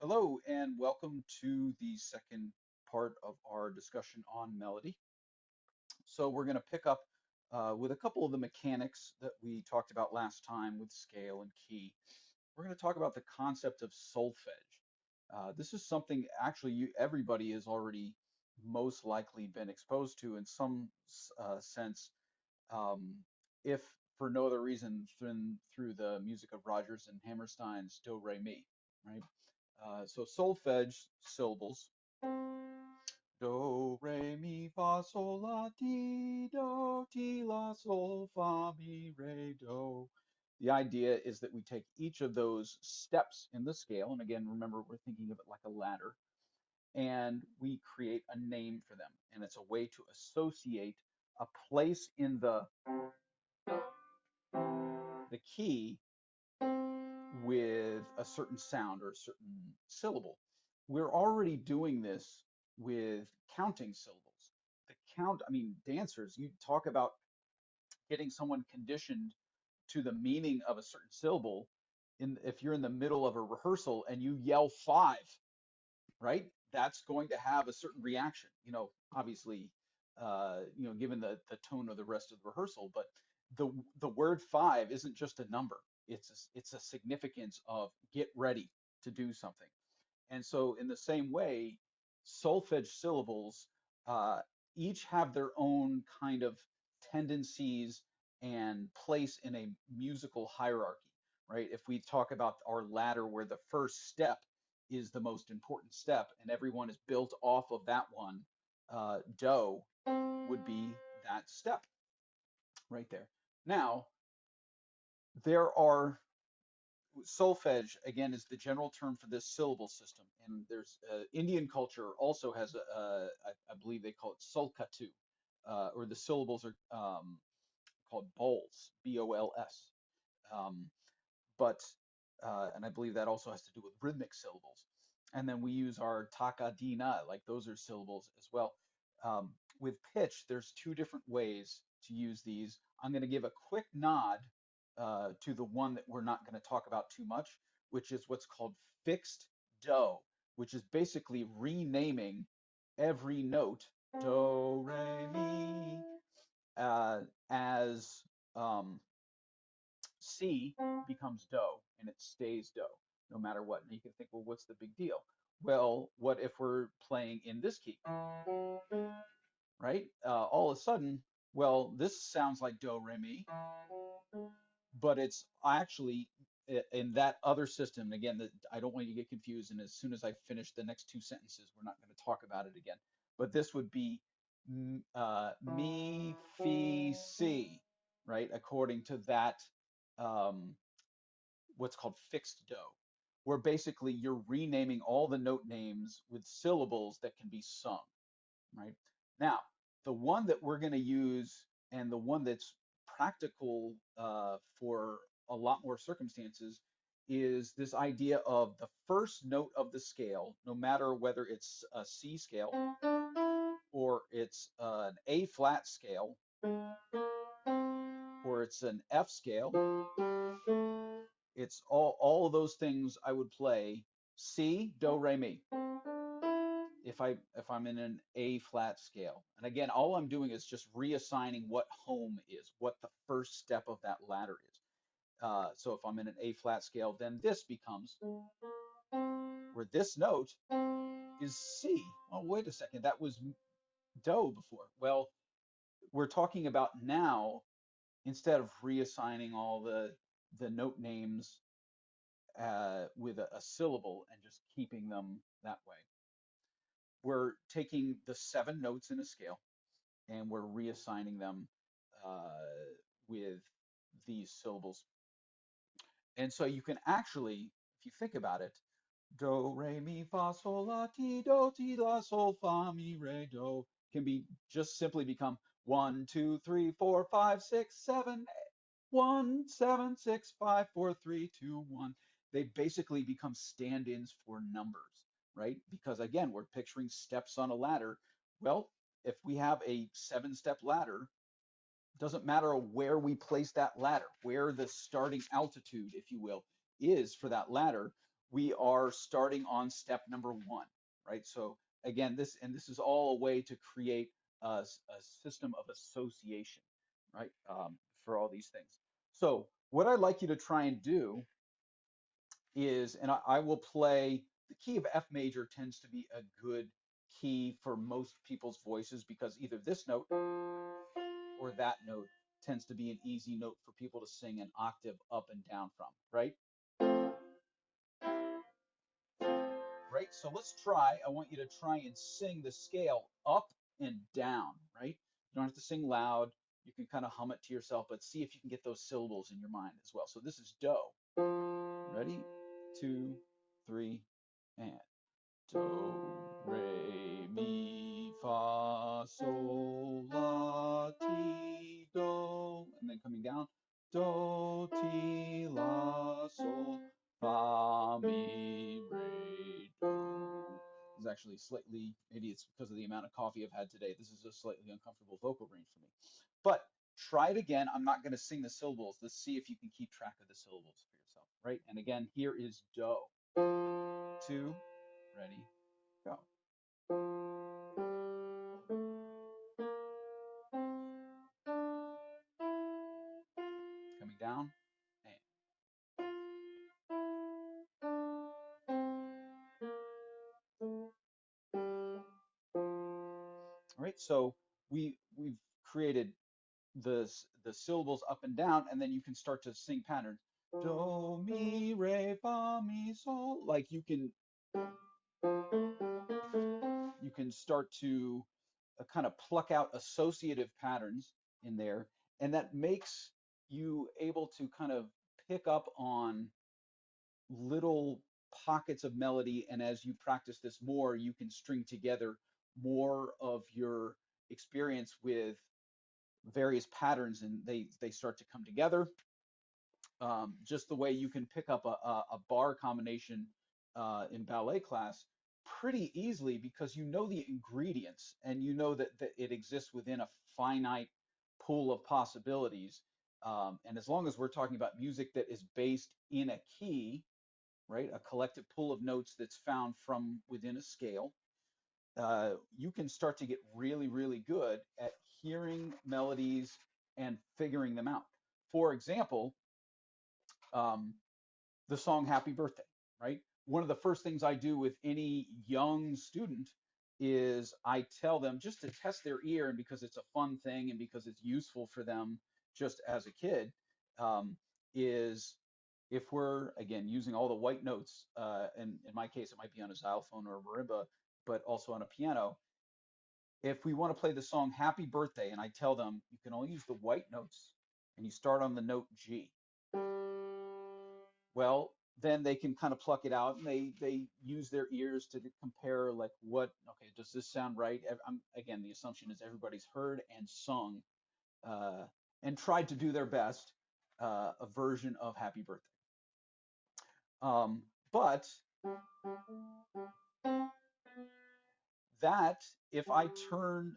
Hello, and welcome to the second part of our discussion on melody. So we're going to pick up with a couple of the mechanics that we talked about last time with scale and key. We're going to talk about the concept of solfege. This is something actually everybody has already most likely been exposed to in some sense, um, if for no other reason than through the music of Rodgers and Hammerstein's Do Re Mi, right? So solfege syllables. Do, re, mi, fa, sol, la, ti, la, sol, fa, mi, re, do. The idea is that we take each of those steps in the scale, and again, remember, we're thinking of it like a ladder, and we create a name for them. And it's a way to associate a place in the key with a certain sound or a certain syllable. We're already doing this with counting syllables. The count, I mean, dancers, you talk about getting someone conditioned to the meaning of a certain syllable. If you're in the middle of a rehearsal and you yell five, right? That's going to have a certain reaction, obviously, given the tone of the rest of the rehearsal. But the word five isn't just a number. It's a significance of get ready to do something. And so in the same way, solfege syllables uh, each have their own kind of tendencies and place in a musical hierarchy, right? If we talk about our ladder where the first step is the most important step and everyone is built off of that one, do would be that step right there. Now, there are solfege again is the general term for this syllable system, and there's Indian culture also has I believe they call it sulkatu, or the syllables are called bols, bols, um, but and I believe that also has to do with rhythmic syllables. And then we use our takadina, like those are syllables as well. Um, with pitch, there's two different ways to use these. I'm going to give a quick nod to the one that we're not going to talk about too much, which is what's called fixed do, which is basically renaming every note do, re, mi, as C becomes do and it stays do no matter what. And you can think, well, what's the big deal? Well, what if we're playing in this key, right? All of a sudden, well, this sounds like do, re, mi, but it's actually in that other system. And again, I don't want you to get confused. And as soon as I finish the next two sentences, we're not going to talk about it again. But this would be mi, fi, si, right? According to that um, what's called fixed do, where basically you're renaming all the note names with syllables that can be sung, right? Now, the one that we're going to use and the one that's practical for a lot more circumstances is this idea of the first note of the scale, no matter whether it's a C scale or it's an A flat scale or it's an F scale. It's all of those things I would play C, do, re, mi. If I'm in an A flat scale. And again, all I'm doing is just reassigning what home is, what the first step of that ladder is. So if I'm in an A flat scale, then this becomes where this note is C. Oh, wait a second, that was do before. Well, we're talking about now, instead of reassigning all the note names with a syllable and just keeping them that way. We're taking the seven notes in a scale and we're reassigning them with these syllables. And so you can actually, if you think about it, do, re, mi, fa, sol, la, ti, la, sol, fa, mi, re, do, can be just simply become 1, 2, 3, 4, 5, 6, 7, 1, 7, 6, 5, 4, 3, 2, 1. They basically become stand-ins for numbers, right? Because again, we're picturing steps on a ladder. Well, if we have a 7-step ladder, doesn't matter where we place that ladder, where the starting altitude, if you will, is for that ladder. we are starting on step number one, right? So again, this is all a way to create a system of association, right? For all these things. So what I'd like you to try and do is, and I will play, the key of F major tends to be a good key for most people's voices because either this note or that note tends to be an easy note for people to sing an octave up and down from, right? Right? So let's try. I want you to try and sing the scale up and down, right? You don't have to sing loud. You can kind of hum it to yourself, but see if you can get those syllables in your mind as well. So this is do. Ready? 2, 3, and do, re, mi, fa, sol, la, ti, do. And then coming down, do, ti, la, sol, fa, mi, re, do. This is actually slightly, maybe it's because of the amount of coffee I've had today. This is a slightly uncomfortable vocal range for me. But try it again. I'm not going to sing the syllables. Let's see if you can keep track of the syllables for yourself, right? And again, here is do. 2, ready, go. Coming down, and. All right, so we've created the syllables up and down, and then you can start to sing patterns. Do, mi, re, fa, mi, sol. Like you can start to kind of pluck out associative patterns in there, and that makes you able to kind of pick up on little pockets of melody, and as you practice this more, you can string together more of your experience with various patterns, and they start to come together. Just the way you can pick up a bar combination in ballet class pretty easily because you know the ingredients and you know that it exists within a finite pool of possibilities. And as long as we're talking about music that is based in a key, right, a collective pool of notes that's found from within a scale, you can start to get really, really good at hearing melodies and figuring them out. For example, um, the song Happy Birthday, right? One of the first things I do with any young student is I tell them, just to test their ear, and because it's a fun thing and because it's useful for them just as a kid, is if we're, again, using all the white notes, and in my case, it might be on a xylophone or a marimba, but also on a piano. If we want to play the song Happy Birthday, and I tell them you can only use the white notes and you start on the note G, well, then they can kind of pluck it out and they use their ears to compare, like, what, okay, does this sound right? Again, the assumption is everybody's heard and sung and tried to do their best a version of Happy Birthday. But that, if I turn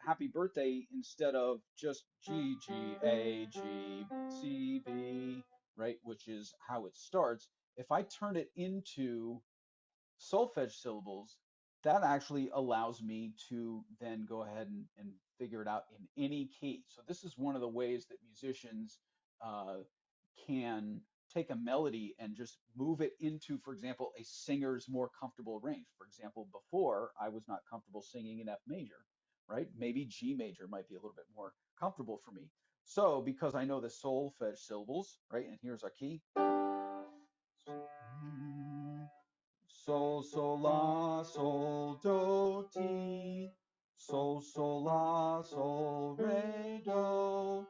Happy Birthday instead of just G, G, A, G, C, B, right, which is how it starts, if I turn it into solfege syllables, that actually allows me to then go ahead and figure it out in any key. So this is one of the ways that musicians uh, can take a melody and just move it into, for example, a singer's more comfortable range. For example, before I was not comfortable singing in F major, right? Maybe G major might be a little bit more comfortable for me. So because I know the solfege syllables, right? And here's our key. Sol, sol, la, sol, do, ti. Sol, sol, la, sol, re, do.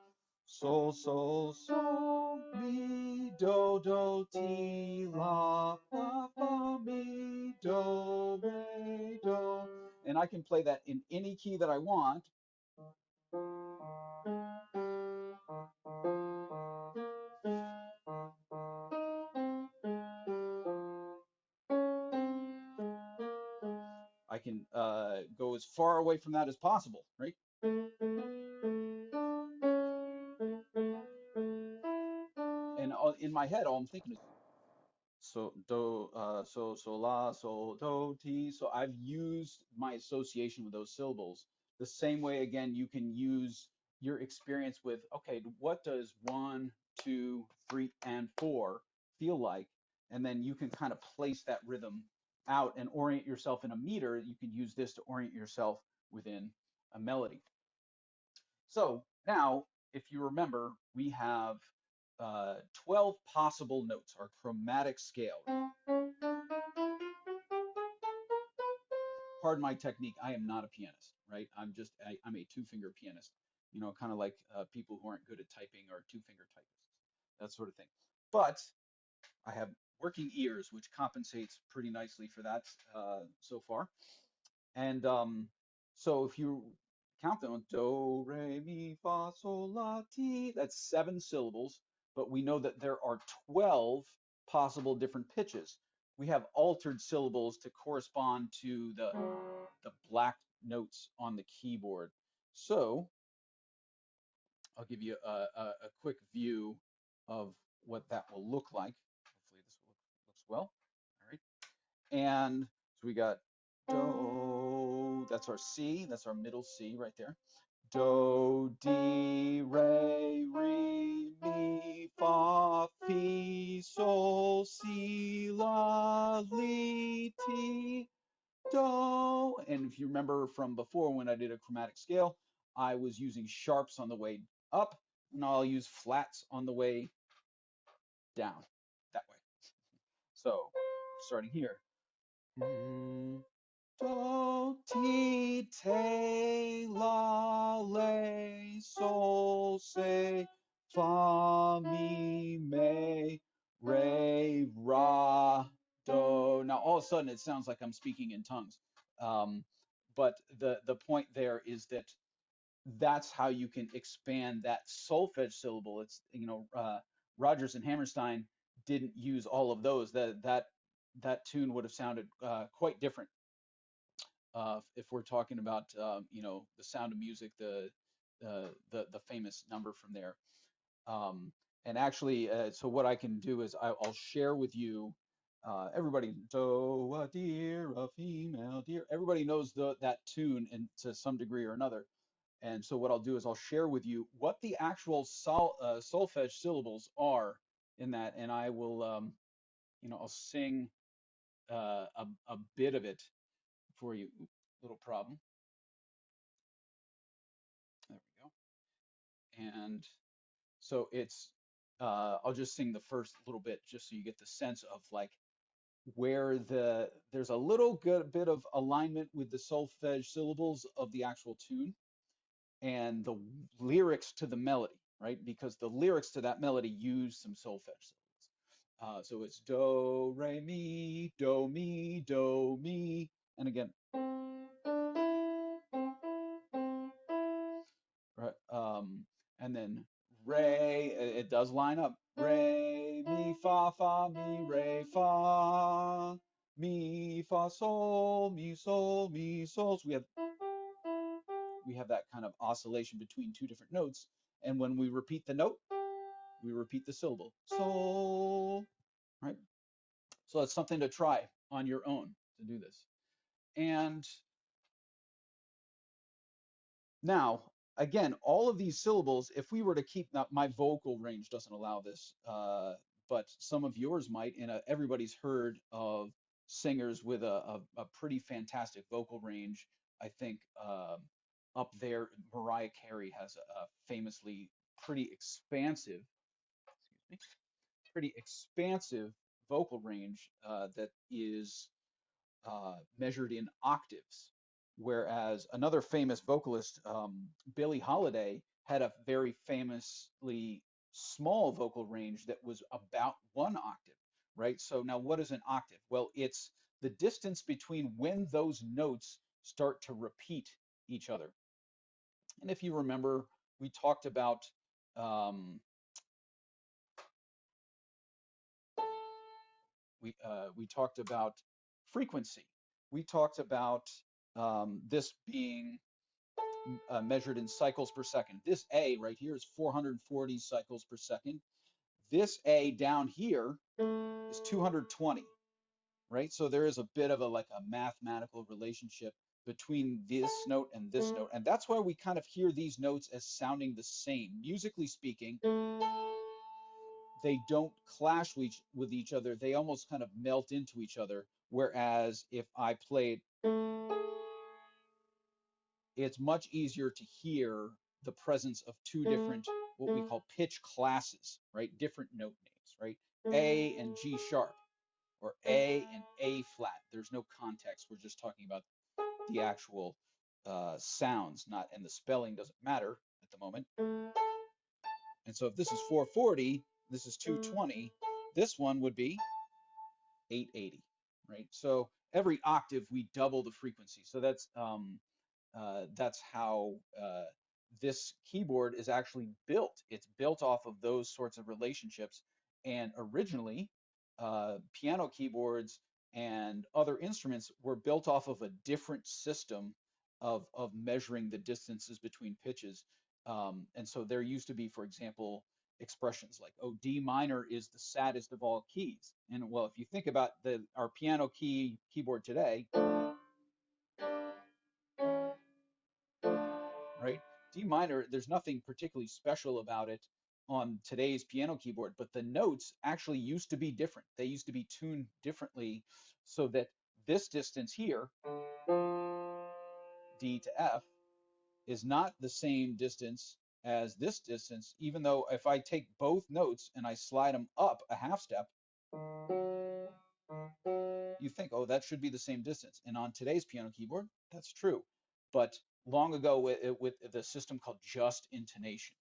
Sol, sol, sol, mi, do, ti, la, fa, fa, mi, do, re, do. And I can play that in any key that I want. I can go as far away from that as possible, right? And in my head, all I'm thinking is so do, so la, so do, ti. So I've used my association with those syllables. The same way, again, you can use your experience with, okay, what does 1, 2, 3, and 4 feel like? And then you can kind of place that rhythm out and orient yourself in a meter. You can use this to orient yourself within a melody. So now, if you remember, we have 12 possible notes, our chromatic scale. Pardon my technique, I am not a pianist, right? I'm a two-finger pianist, kind of like people who aren't good at typing or two-finger typists, that sort of thing. But I have working ears, which compensates pretty nicely for that so far. And so if you count them, do, re, mi, fa, sol, la, ti, that's 7 syllables, but we know that there are 12 possible different pitches. We have altered syllables to correspond to the black notes on the keyboard. So I'll give you a quick view of what that will look like. Hopefully this looks well. All right. And so we got do, that's our C, that's our middle C right there. Do, di, re, mi, fa, fi, sol, si, la, li, ti, do. And if you remember from before when I did a chromatic scale, I was using sharps on the way up, and I'll use flats on the way down that way. So starting here. Do, ti, te, la, le, sol, se, fa, mi, me, re, ra, do. Now all of a sudden it sounds like I'm speaking in tongues. Um, but the point there is that that's how you can expand that solfege syllable. It's, Rodgers and Hammerstein didn't use all of those. That tune would have sounded quite different if we're talking about The Sound of Music, the famous number from there. Um, and actually, so what I can do is I'll share with you. Everybody, do a deer, a female deer. Everybody knows that tune, and to some degree or another. And so what I'll do is I'll share with you what the actual solfege syllables are in that, and I will, I'll sing a bit of it for you. Oops, little problem. There we go. And so it's, I'll just sing the first little bit just so you get the sense of like where there's a little good bit of alignment with the solfege syllables of the actual tune and the lyrics to the melody, right? Because the lyrics to that melody use some solfege syllables. So it's do, re, mi, do, mi, do, mi. And again, right? And then re, it does line up. Re, mi, fa, re, fa, mi, fa, sol, mi, sol, mi, sol. So we have that kind of oscillation between two different notes. And when we repeat the note, we repeat the syllable. Sol, right? So it's something to try on your own to do this. And now, again, all of these syllables, if we were to keep, now my vocal range doesn't allow this, but some of yours might, and everybody's heard of singers with a pretty fantastic vocal range. I think up there, Mariah Carey has a famously pretty expansive, excuse me, pretty expansive vocal range that is measured in octaves, whereas another famous vocalist, Billie Holiday, had a very famously small vocal range that was about 1 octave, right? So now what is an octave? Well, it's the distance between when those notes start to repeat each other. And if you remember, we talked about um, we talked about frequency. We talked about this being measured in cycles per second. This A right here is 440 cycles per second. This A down here is 220, right? So there is a bit of a like a mathematical relationship between this note and this note. And that's why we kind of hear these notes as sounding the same. Musically speaking, they don't clash with each other. They almost kind of melt into each other. Whereas if I played, it's much easier to hear the presence of two different, what we call pitch classes, right? Different note names, right? A and G sharp, or A and A flat. There's no context. We're just talking about the actual sounds, not, and the spelling doesn't matter at the moment. And so if this is 440, this is 220, this one would be 880, right? So every octave we double the frequency. So that's how this keyboard is actually built. It's built off of those sorts of relationships. And originally, piano keyboards and other instruments were built off of a different system of measuring the distances between pitches. And so there used to be, for example, expressions like, oh, D minor is the saddest of all keys. And well, if you think about our piano keyboard today, right? D minor, there's nothing particularly special about it on today's piano keyboard, but the notes actually used to be different. They used to be tuned differently so that this distance here, D to F, is not the same distance as this distance, even though if I take both notes and I slide them up a half step, you think, oh, that should be the same distance. And on today's piano keyboard, that's true. But long ago with the system called just intonation,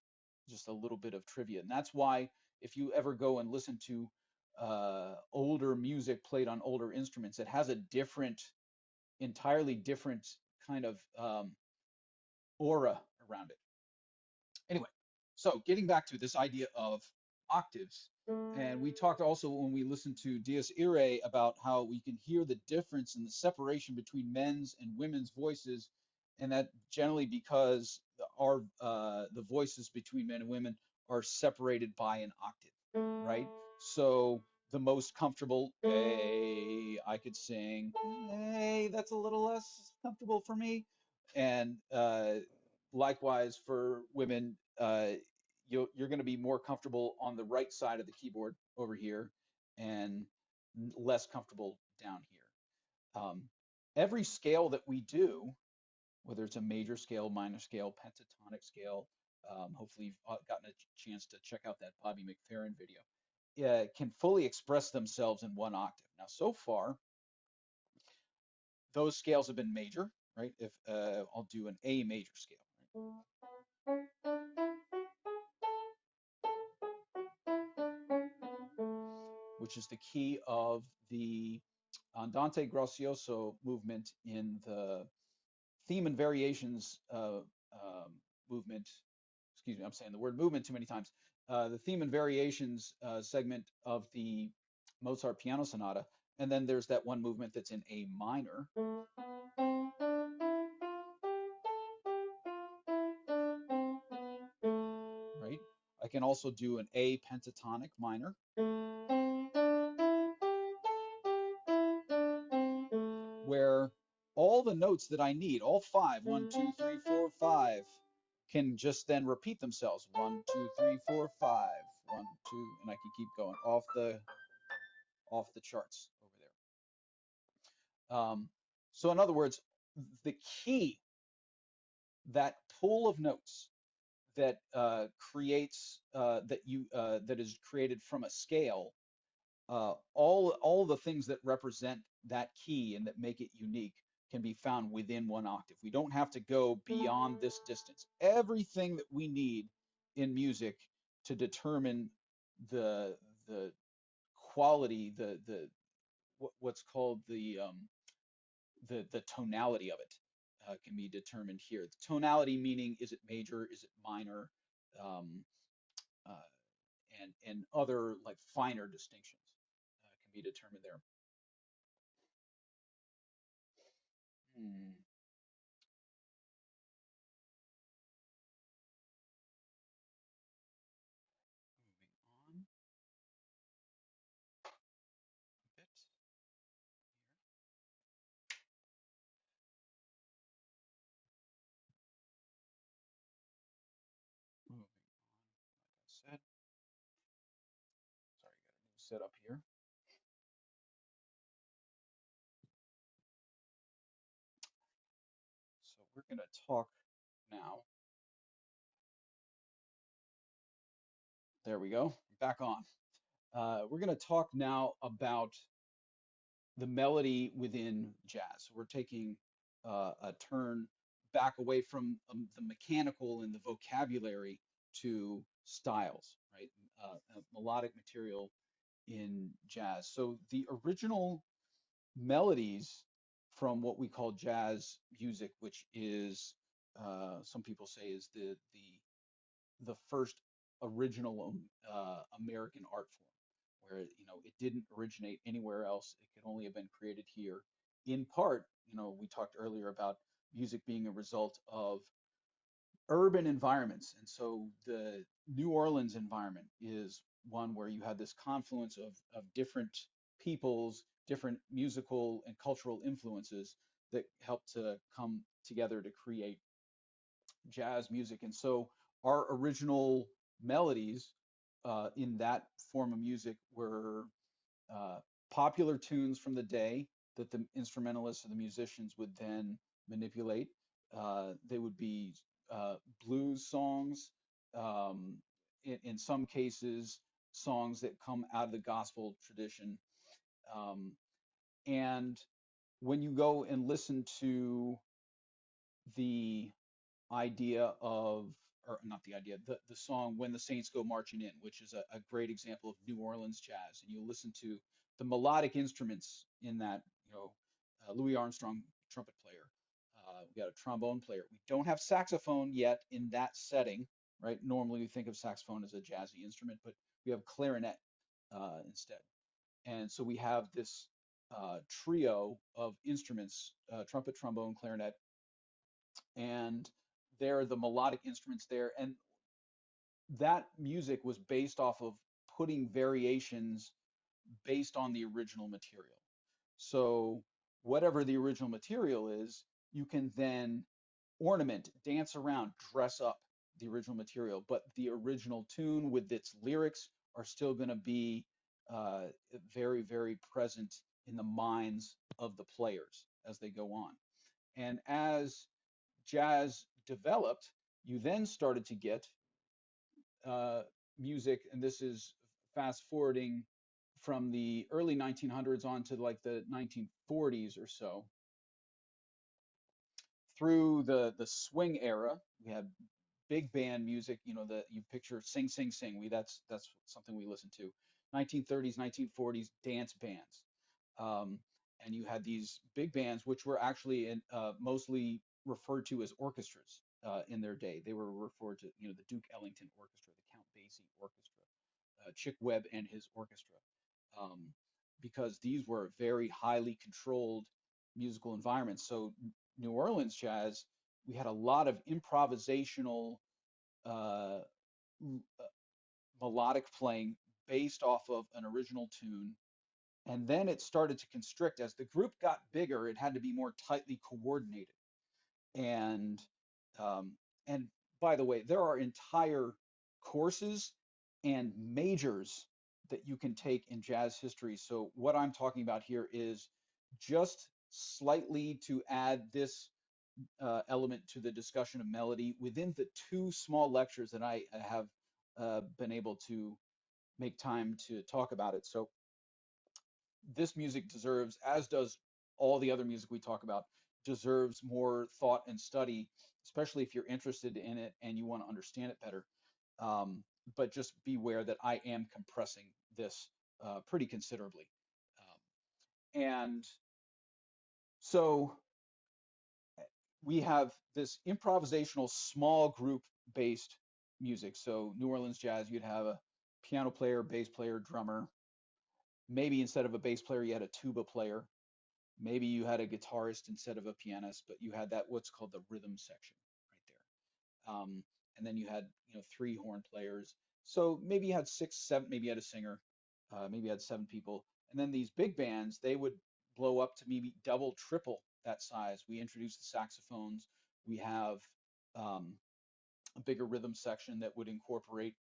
just a little bit of trivia. And that's why if you ever go and listen to older music played on older instruments, it has a different, entirely different kind of aura around it. Anyway, so getting back to this idea of octaves, and we talked also when we listened to Dies Irae about how we can hear the difference in the separation between men's and women's voices, and that generally because the voices between men and women are separated by an octave, right? So the most comfortable A I could sing, hey, that's a little less comfortable for me, and likewise for women, you're going to be more comfortable on the right side of the keyboard over here and less comfortable down here. Every scale that we do, whether it's a major scale, minor scale, pentatonic scale, hopefully you've gotten a chance to check out that Bobby McFerrin video, can fully express themselves in one octave. Now, so far, those scales have been major, right? If I'll do an A major scale, which is the key of the Andante Gracioso movement in the theme and variations movement. Excuse me, I'm saying the word movement too many times. The theme and variations segment of the Mozart piano sonata. And then there's that one movement that's in A minor. Right? I can also do an A pentatonic minor. Where all the notes that I need, all five, 1, 2, 3, 4, 5, can just then repeat themselves. 1, 2, 3, 4, 5, 1, 2, and I can keep going off the charts over there. So in other words, the key, that pool of notes that creates that is created from a scale, all the things that represent that key and that make it unique can be found within one octave. We don't have to go beyond this distance. Everything that we need in music to determine the quality, what's called the tonality of it can be determined here. The tonality meaning, is it major, is it minor, um, uh, and other like finer distinctions can be determined there. Hmm. Moving on. set up here. So we're going to talk now. There we go. Back on. We're going to talk now about the melody within jazz. So we're taking a turn back away from the mechanical and the vocabulary to styles, right? Melodic material in jazz. So the original melodies from what we call jazz music, which is some people say is the first original American art form, where it didn't originate anywhere else. It could only have been created here. In part, we talked earlier about music being a result of urban environments, and so the New Orleans environment is one where you had this confluence of different peoples, different musical and cultural influences that helped to come together to create jazz music. And so our original melodies in that form of music were uh, popular tunes from the day that the instrumentalists or the musicians would then manipulate. They would be blues songs, um, in some cases, songs that come out of the gospel tradition. Um, and when you go and listen to the idea of, or not the idea, the song When the Saints Go Marching In, which is a great example of New Orleans jazz. And you listen to the melodic instruments in that, Louis Armstrong, trumpet player. We got a trombone player. We don't have saxophone yet in that setting, right? Normally we think of saxophone as a jazzy instrument, but we have clarinet instead. And so we have this trio of instruments, trumpet, trombone, clarinet, and they're the melodic instruments there. And that music was based off of putting variations based on the original material. So whatever the original material is, you can then ornament, dance around, dress up the original material, but the original tune with its lyrics are still going to be uh, very, very present in the minds of the players as they go on. And as jazz developed, you then started to get uh, music, and this is fast forwarding from the early 1900s on to like the 1940s or so, through the swing era. We had big band music, that you picture sing, sing, sing. That's something we listen to. 1930s, 1940s dance bands. Um, and you had these big bands, which were actually mostly referred to as orchestras in their day. They were referred to, the Duke Ellington Orchestra, the Count Basie Orchestra, Chick Webb and his orchestra, um, because these were very highly controlled musical environments. So New Orleans jazz, we had a lot of improvisational uh, melodic playing based off of an original tune. And then it started to constrict. As the group got bigger, it had to be more tightly coordinated. And um, and by the way, there are entire courses and majors that you can take in jazz history. So what I'm talking about here is just slightly to add this element to the discussion of melody within the two small lectures that I have been able to make time to talk about it. So this music deserves, as does all the other music we talk about, deserves more thought and study, especially if you're interested in it and you want to understand it better. But just beware that I am compressing this pretty considerably. And so we have this improvisational small group based music. So New Orleans jazz, you'd have a piano player, bass player, drummer. Maybe instead of a bass player, you had a tuba player. Maybe you had a guitarist instead of a pianist, but you had that what's called the rhythm section right there. And then you had, three horn players. So maybe you had six, seven, maybe you had a singer, maybe you had seven people. And then these big bands, they would blow up to maybe double, triple that size. We introduced the saxophones. We have um, a bigger rhythm section that would incorporate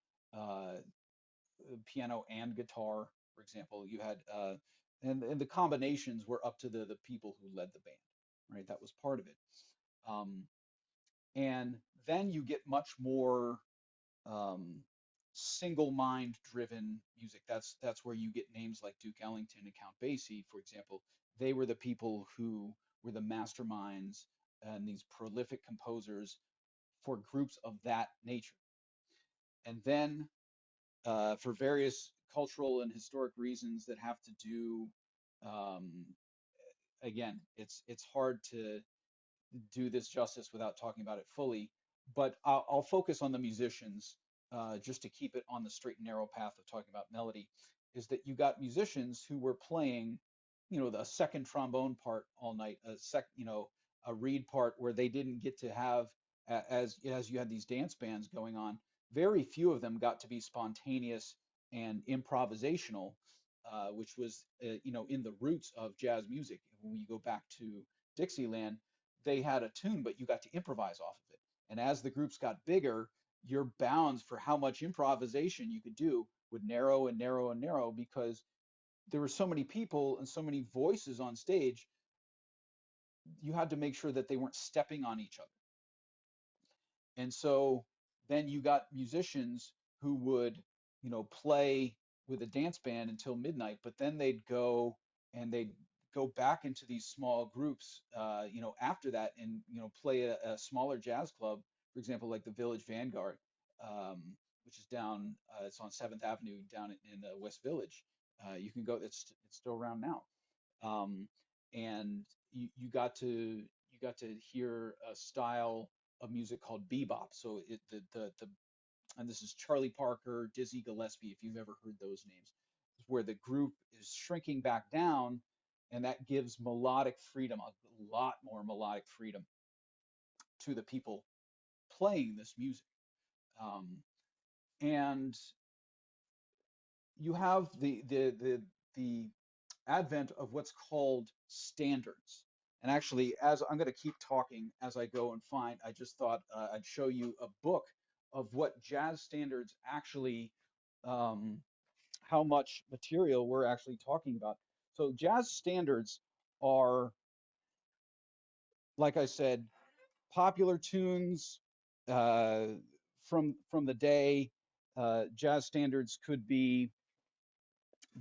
piano and guitar, for example. You had and the combinations were up to the people who led the band, right? That was part of it. Um, and then you get much more um, single mind driven music. That's where you get names like Duke Ellington and Count Basie, for example. They were the people who were the masterminds and these prolific composers for groups of that nature. And then for various cultural and historic reasons that have to do, um, again, it's hard to do this justice without talking about it fully, but I'll focus on the musicians just to keep it on the straight and narrow path of talking about melody, is that you got musicians who were playing, a second trombone part all night, a reed part where they didn't get to have, as you had these dance bands going on, very few of them got to be spontaneous and improvisational, which was, in the roots of jazz music. When you go back to Dixieland, they had a tune, but you got to improvise off of it. And as the groups got bigger, your bounds for how much improvisation you could do would narrow and narrow and narrow because there were so many people and so many voices on stage. You had to make sure that they weren't stepping on each other. And so then you got musicians who would, play with a dance band until midnight, but then they'd go back into these small groups, after that and, play a smaller jazz club, for example, like the Village Vanguard, um, which is down, it's on 7th Avenue down in the West Village. You can go, it's still around now. Um, and you got to hear a style of music called bebop. So and this is Charlie Parker, Dizzy Gillespie, if you've ever heard those names, where the group is shrinking back down, and that gives melodic freedom, a lot more melodic freedom to the people playing this music. Um, and you have the advent of what's called standards. And actually, as I'm going to keep talking as I go and find, I just thought I'd show you a book of what jazz standards actually, um, how much material we're actually talking about. So jazz standards are, like I said, popular tunes uh, from the day. Jazz standards could be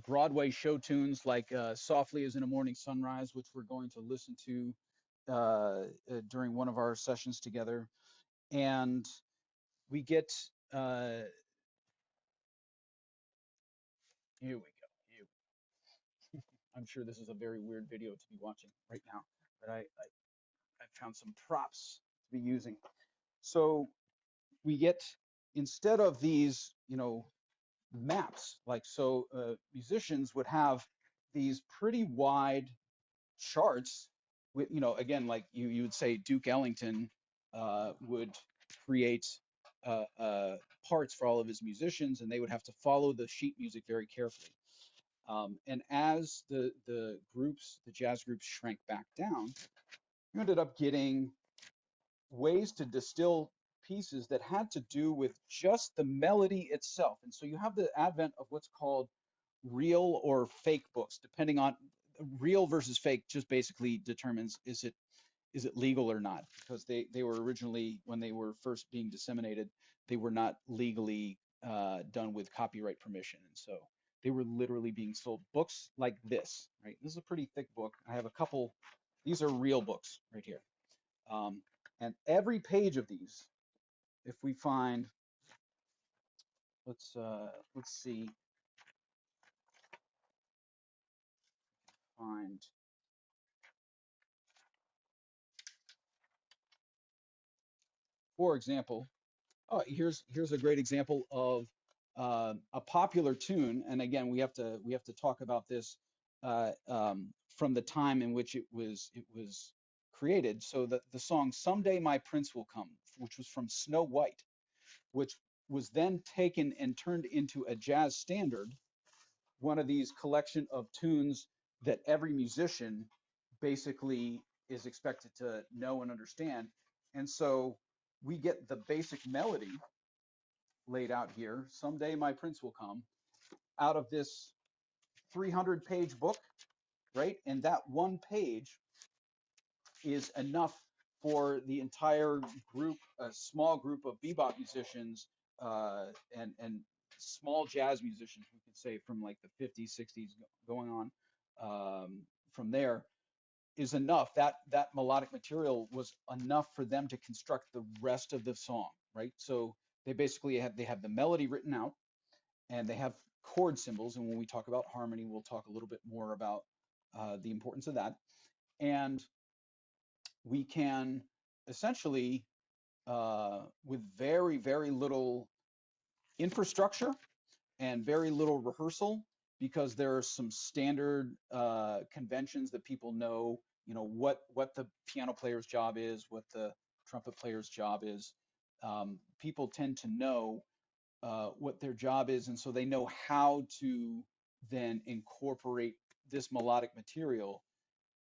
Broadway show tunes like Softly as in a Morning Sunrise, which we're going to listen to during one of our sessions together. And we get, uh, here we go. I'm sure this is a very weird video to be watching right now, but I found some props to be using. So we get, instead of these, maps, like so musicians would have these pretty wide charts with, again, like you would say Duke Ellington would create parts for all of his musicians, and they would have to follow the sheet music very carefully. And as the jazz groups shrank back down, you ended up getting ways to distill pieces that had to do with just the melody itself. And so you have the advent of what's called real or fake books, depending on real versus fake just basically determines is it legal or not, because they were originally, when they were first being disseminated, they were not legally done with copyright permission. And so they were literally being sold books like this, right? This is a pretty thick book. I have a couple, these are real books right here. Um, and every page of these, if we find, let's see, find, for example, oh, here's a great example of a popular tune. And again, we have to talk about this from the time in which it was created. So the song "Someday My Prince Will Come," which was from Snow White, which was then taken and turned into a jazz standard, one of these collection of tunes that every musician basically is expected to know and understand. And so we get the basic melody laid out here, "Someday My Prince Will Come," out of this 300-page book, right? And that one page is enough for the entire group, a small group of bebop musicians and small jazz musicians, we could say from like the 50s, 60s going on from there is enough. That melodic material was enough for them to construct the rest of the song, right? So they have the melody written out and they have chord symbols. And when we talk about harmony, we'll talk a little bit more about the importance of that. And we can essentially, with very, very little infrastructure and very little rehearsal, because there are some standard conventions that people know, what the piano player's job is, what the trumpet player's job is. People tend to know what their job is, and so they know how to then incorporate this melodic material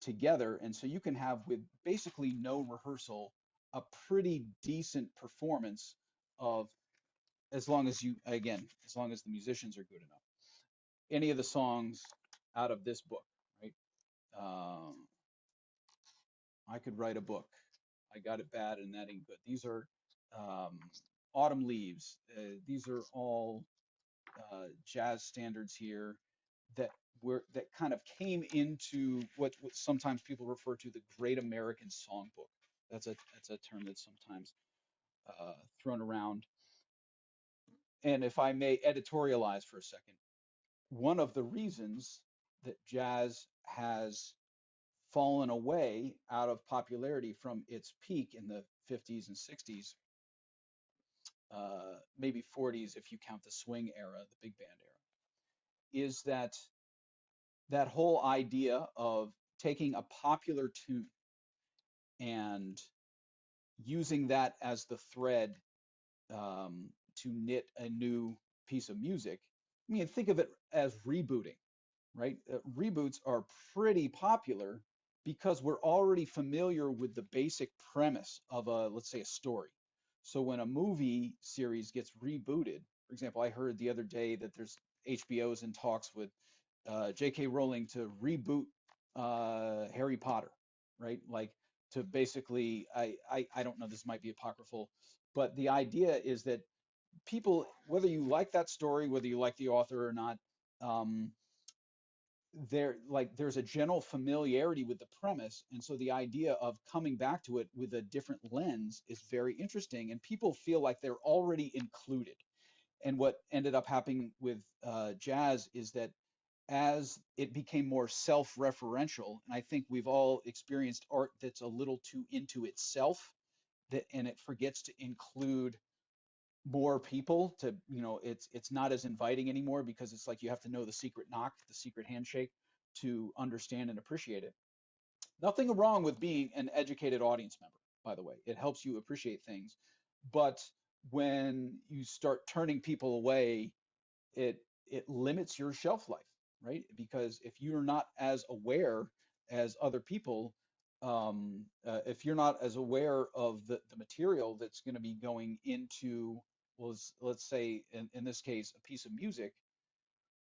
together. And so you can have, with basically no rehearsal, a pretty decent performance of, as long as you, again, as long as the musicians are good enough, any of the songs out of this book, right? I could write a book. I Got It Bad and That Ain't Good. These are um, Autumn Leaves. These are all jazz standards here that that kind of came into what sometimes people refer to the Great American Songbook. That's a term that's sometimes thrown around. And if I may editorialize for a second, one of the reasons that jazz has fallen away out of popularity from its peak in the 50s and 60s, maybe 40s if you count the swing era, the big band era, is that whole idea of taking a popular tune and using that as the thread to knit a new piece of music. I mean, think of it as rebooting, right? Reboots are pretty popular because we're already familiar with the basic premise of let's say, a story. So when a movie series gets rebooted, for example, I heard the other day that there's HBO's in talks with J.K. Rowling to reboot Harry Potter, right? Like to basically, I don't know, this might be apocryphal, but the idea is that people, whether you like that story, whether you like the author or not, um, there's a general familiarity with the premise, and so the idea of coming back to it with a different lens is very interesting, and people feel like they're already included. And what ended up happening with jazz is that as it became more self-referential, and I think we've all experienced art that's a little too into itself, and it forgets to include more people to, it's not as inviting anymore because it's like you have to know the secret knock, the secret handshake to understand and appreciate it. Nothing wrong with being an educated audience member, by the way. It helps you appreciate things. But when you start turning people away, it it limits your shelf life, right? Because if you're not as aware as other people, if you're not as aware of the material that's going to be going into, well, let's say in this case, a piece of music,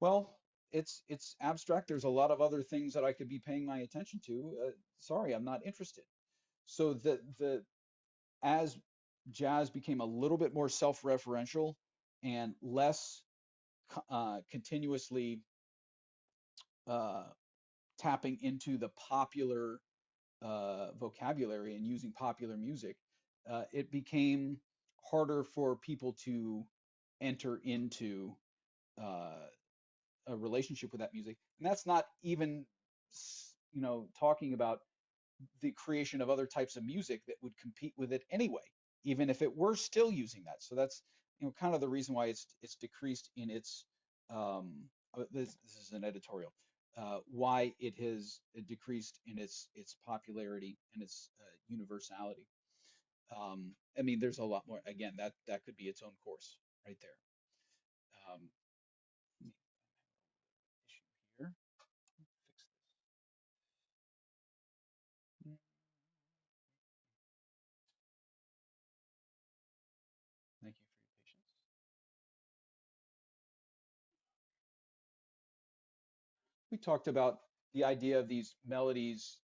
well, it's abstract. There's a lot of other things that I could be paying my attention to. Sorry, I'm not interested. So the as jazz became a little bit more self-referential and less continuously uh, tapping into the popular vocabulary and using popular music, it became harder for people to enter into uh, a relationship with that music. And that's not even, talking about the creation of other types of music that would compete with it anyway, even if it were still using that. So that's, kind of the reason why it's decreased in its this is an editorial, why it has decreased in its popularity and its universality. I mean, there's a lot more. Again, that could be its own course right there. Um, issue here. Fix this. Mm, thank you for your patience. we talked about the idea of these melodies.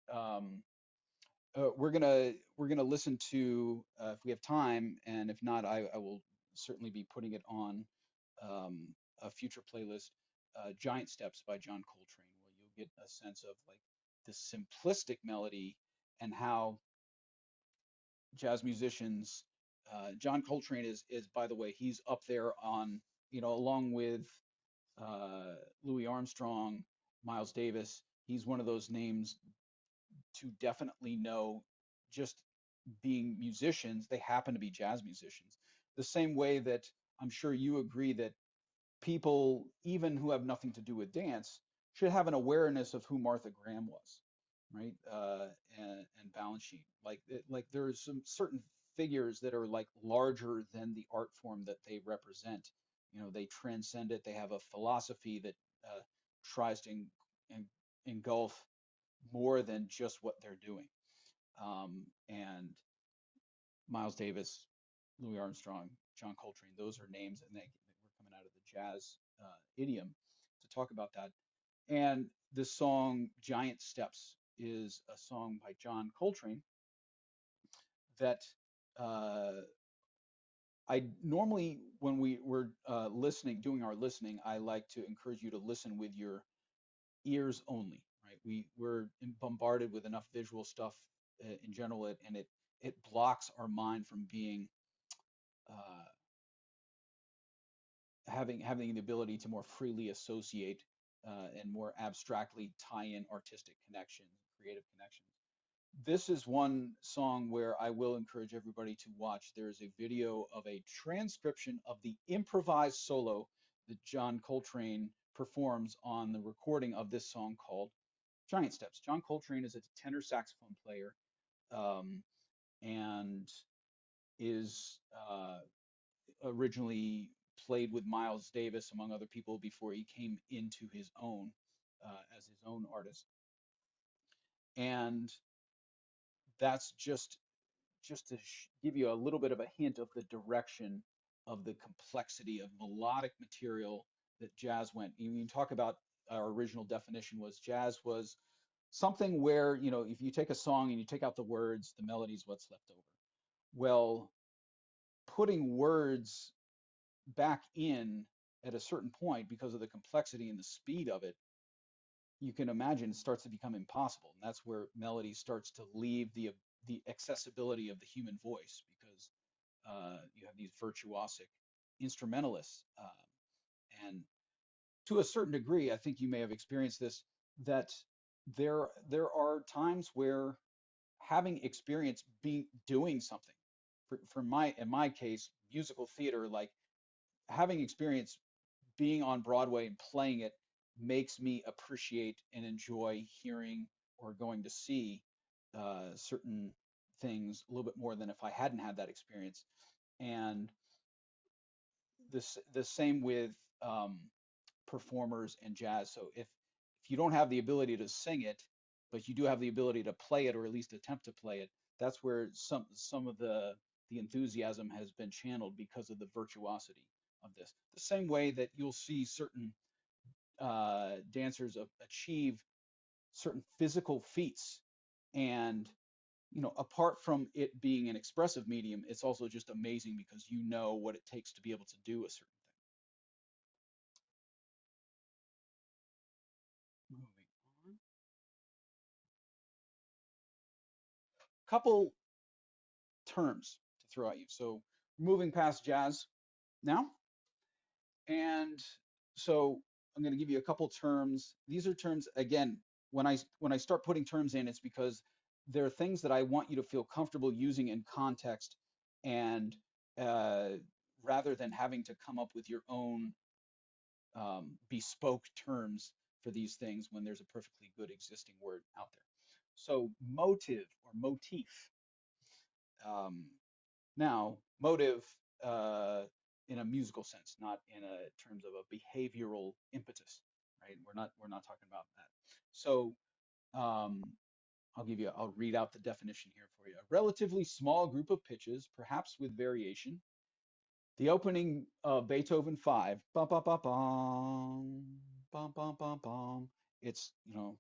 We're gonna listen to if we have time, and if not, I will certainly be putting it on a future playlist. Giant Steps by John Coltrane, where you'll get a sense of like the simplistic melody and how jazz musicians. John Coltrane is by the way, he's up there on, along with Louis Armstrong, Miles Davis. He's one of those names to definitely know, just being musicians. They happen to be jazz musicians. The same way that I'm sure you agree that people, even who have nothing to do with dance, should have an awareness of who Martha Graham was, right? And Balanchine. Like there's some certain figures that are like larger than the art form that they represent. They transcend it. They have a philosophy that tries to engulf more than just what they're doing. And Miles Davis, Louis Armstrong, John Coltrane, those are names, and we're coming out of the jazz idiom to talk about that. And this song, Giant Steps, is a song by John Coltrane that uh, I normally, when we were listening, doing our listening, I like to encourage you to listen with your ears only, right? We're bombarded with enough visual stuff in general, and it blocks our mind from being uh, having the ability to more freely associate and more abstractly tie in artistic connections, creative connections. This is one song where I will encourage everybody to watch. There is a video of a transcription of the improvised solo that John Coltrane performs on the recording of this song called Giant Steps. John Coltrane is a tenor saxophone player, um, and is originally played with Miles Davis, among other people, before he came into his own as his own artist. And that's just to give you a little bit of a hint of the direction of the complexity of melodic material that jazz went. You talk about our original definition was jazz was something where, if you take a song and you take out the words, the melody is what's left over. Well, putting words back in at a certain point because of the complexity and the speed of it, you can imagine it starts to become impossible. And that's where melody starts to leave the accessibility of the human voice because you have these virtuosic instrumentalists. And to a certain degree, I think you may have experienced this, that there are times where having experience doing something, in my case, musical theater, like having experience being on Broadway and playing it makes me appreciate and enjoy hearing or going to see certain things a little bit more than if I hadn't had that experience. And the same with um, performers and jazz. So if you don't have the ability to sing it, but you do have the ability to play it or at least attempt to play it, that's where some of the enthusiasm has been channeled because of the virtuosity of this. The same way that you'll see certain dancers achieve certain physical feats, and apart from it being an expressive medium, it's also just amazing because you know what it takes to be able to do a certain thing. Moving on. Couple terms to throw at you. So moving past jazz now, and so I'm going to give you a couple terms. These are terms, again, when I start putting terms in, it's because they're things that I want you to feel comfortable using in context, and uh, rather than having to come up with your own bespoke terms for these things when there's a perfectly good existing word out there. So motive or motif. Um, Now, motive in a musical sense, not in a terms of a behavioral impetus, right? We're not talking about that. So um, I'll read out the definition here for you. A relatively small group of pitches, perhaps with variation. The opening of Beethoven 5, bum, bum, bum, bum, bum, bum, bum, bum, it's, you know,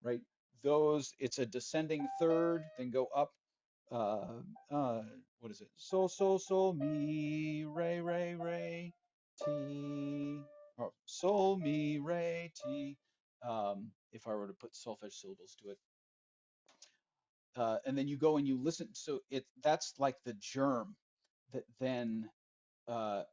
right? Those, it's a descending third, then go up. Uh, uh, what is it? Sol, sol, sol, mi, re, re, re, ti. Oh, sol, mi, re, ti. If I were to put solfege syllables to it. And then you go and you listen. So that's like the germ that then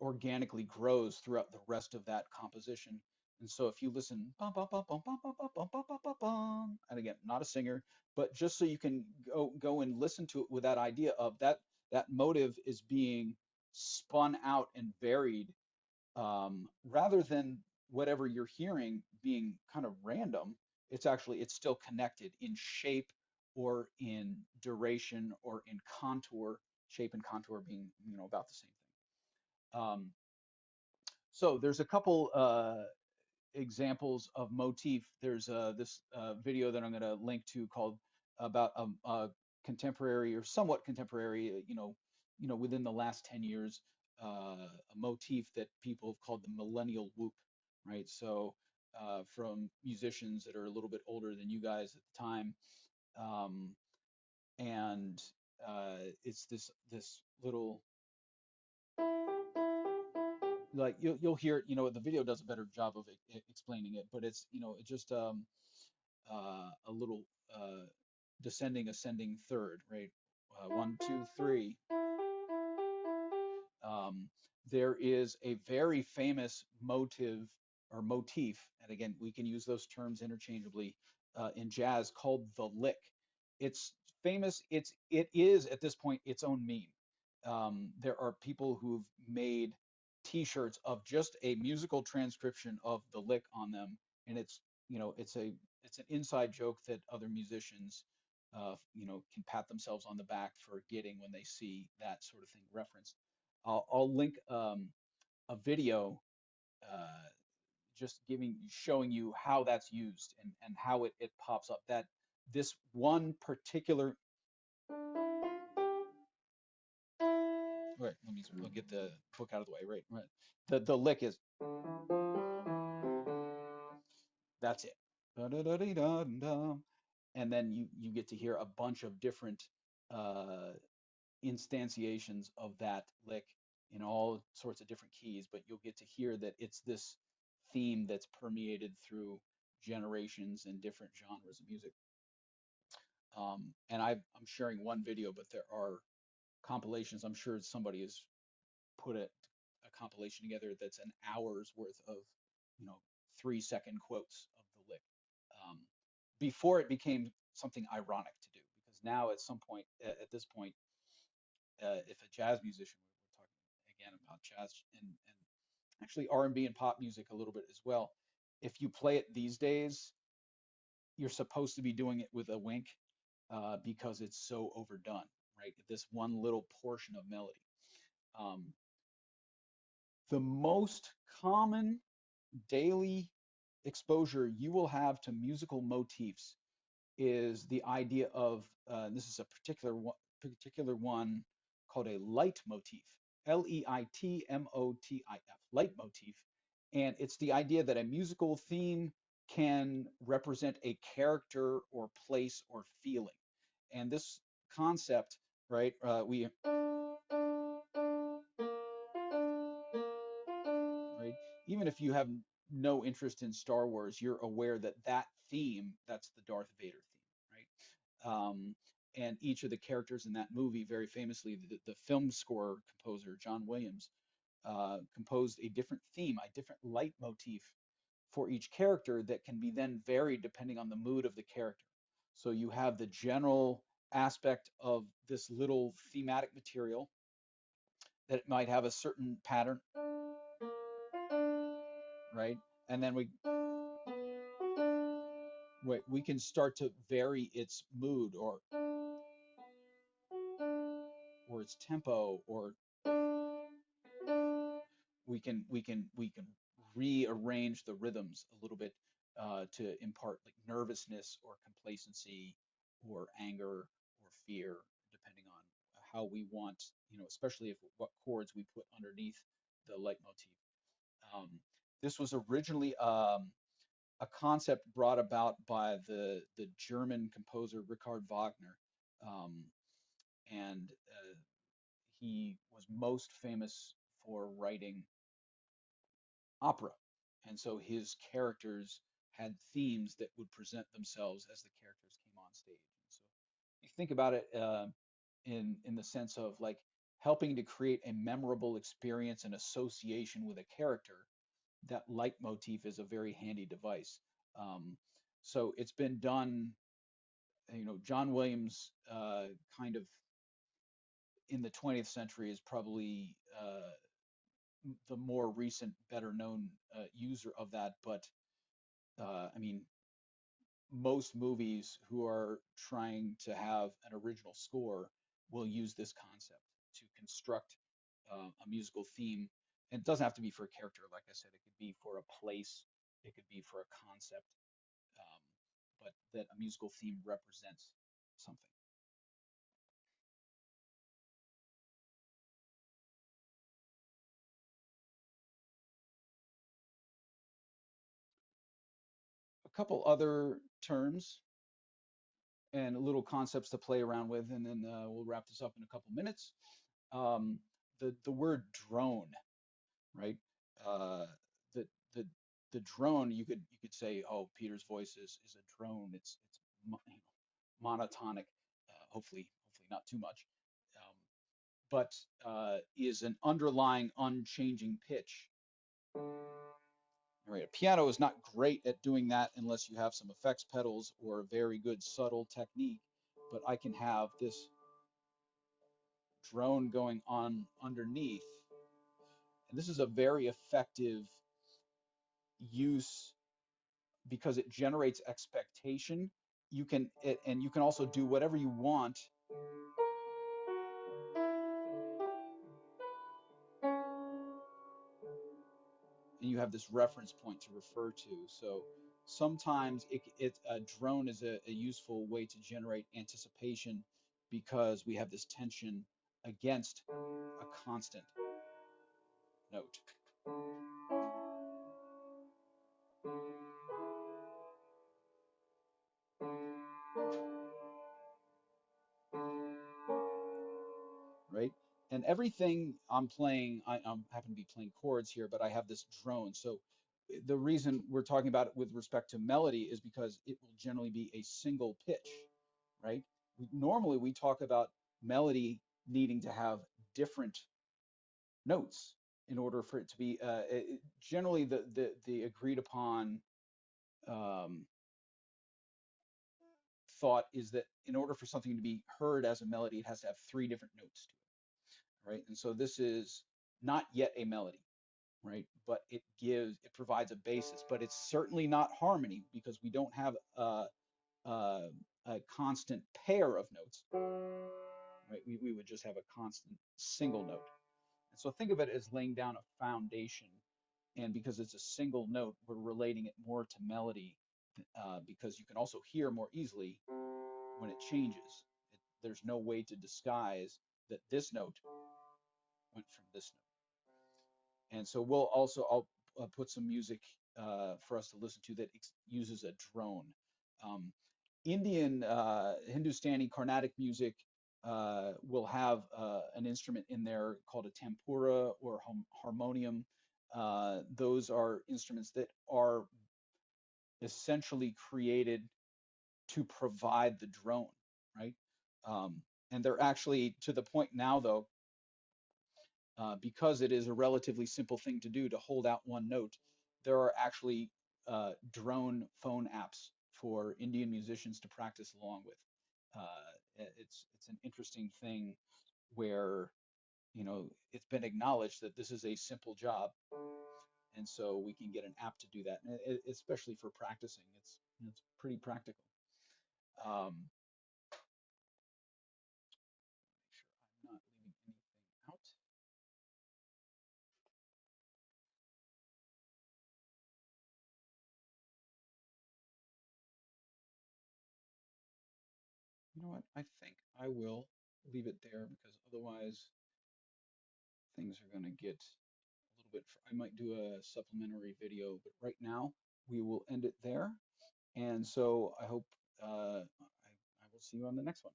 organically grows throughout the rest of that composition. And so if you listen, bum, bum, bum, bum, bum, bum, bum, bum, bum, bum, bum, bum, and again, not a singer, but just so you can go and listen to it with that idea of that motive is being spun out and varied, rather than whatever you're hearing being kind of random. It's still connected in shape or in duration or in contour, shape and contour being, you know, about the same thing. So there's a couple examples of motif. There's this video that I'm going to link to called about a contemporary or somewhat contemporary, within the last 10 years, a motif that people have called the millennial whoop, right? So from musicians that are a little bit older than you guys at the time, um, and it's this little, like you'll hear it, the video does a better job of explaining it, but it's, it's just a little descending ascending third, right? One, two, three. Um, there is a very famous motive or motif, and again, we can use those terms interchangeably in jazz, called the lick. It's famous. It is at this point its own meme. There are people who've made T-shirts of just a musical transcription of the lick on them, and it's an inside joke that other musicians, can pat themselves on the back for getting when they see that sort of thing referenced. I'll link a video uh, just showing you how that's used and how it pops up. That this one particular, right, I'll get the book out of the way, right. The lick is, that's it. Da-da-da-dee-da-da. And then you get to hear a bunch of different uh, instantiations of that lick in all sorts of different keys, but you'll get to hear that it's this theme that's permeated through generations and different genres of music. And I'm sharing one video, but there are compilations. I'm sure somebody has put a compilation together that's an hour's worth of, you know, 3-second quotes of the lick, um, before it became something ironic to do. Because now, at some point, at this point, if a jazz musician, we're talking again about jazz and actually R&B and pop music a little bit as well, if you play it these days, you're supposed to be doing it with a wink, because it's so overdone, right? This one little portion of melody. Um, the most common daily exposure you will have to musical motifs is the idea of, this is a particular one called a leitmotif, Leitmotif, leitmotif, and it's the idea that a musical theme can represent a character or place or feeling. And this concept, right? We right? Even if you have no interest in Star Wars, you're aware that that theme, that's the Darth Vader theme, right? And each of the characters in that movie, very famously, the film score composer, John Williams, composed a different theme, a different leitmotif for each character that can be then varied depending on the mood of the character. So you have the general aspect of this little thematic material that it might have a certain pattern, right? And then we can start to vary its mood or its tempo, or we can rearrange the rhythms a little bit, to impart like nervousness or complacency or anger or fear, depending on how we want, especially if what chords we put underneath the leitmotif. Um, this was originally a concept brought about by the German composer Richard Wagner, um, and he was most famous for writing opera, and so his characters had themes that would present themselves as the characters came on stage. And so you think about it in the sense of like helping to create a memorable experience and association with a character. That leitmotif is a very handy device. Um, so it's been done, John Williams kind of in the 20th century is probably the more recent, better known user of that. But I mean, most movies who are trying to have an original score will use this concept to construct a musical theme. And it doesn't have to be for a character, like I said, it could be for a place, it could be for a concept, um, but that a musical theme represents something. A couple other terms and little concepts to play around with, and then we'll wrap this up in a couple minutes. Um, the word drone, right? Uh, the the the drone, you could say, oh, Peter's voice is a drone. It's monotonic. Hopefully not too much, but is an underlying unchanging pitch. Right, a piano is not great at doing that unless you have some effects pedals or a very good subtle technique. But I can have this drone going on underneath, and this is a very effective use because it generates expectation. And you can also do whatever you want, and you have this reference point to refer to. So sometimes a drone is a useful way to generate anticipation because we have this tension against a constant note. Right? And everything I'm playing, I'm happen to be playing chords here, but I have this drone. So the reason we're talking about it with respect to melody is because it will generally be a single pitch, right? Normally we talk about melody needing to have different notes in order for it to be generally the agreed upon um, thought is that in order for something to be heard as a melody, it has to have three different notes to it, right? And so this is not yet a melody, right? But it provides a basis, but it's certainly not harmony because we don't have a constant pair of notes, right? We would just have a constant single note. And so think of it as laying down a foundation. And because it's a single note, we're relating it more to melody because you can also hear more easily when it changes. There's no way to disguise that this note went from this note. And so I'll put some music for us to listen to that uses a drone. Um, Indian Hindustani Carnatic music will have an instrument in there called a tempura or harmonium. Those are instruments that are essentially created to provide the drone, right? Um, and they're actually to the point now, though, because it is a relatively simple thing to do to hold out one note, there are actually drone phone apps for Indian musicians to practice along with. It's an interesting thing where it's been acknowledged that this is a simple job, and so we can get an app to do that, and especially for practicing, it's pretty practical. Um, Make sure I'm not leaving anything out. You know what? I think I will leave it there because otherwise things are going to get a bit. I might do a supplementary video, but right now we will end it there. And so I hope I will see you on the next one.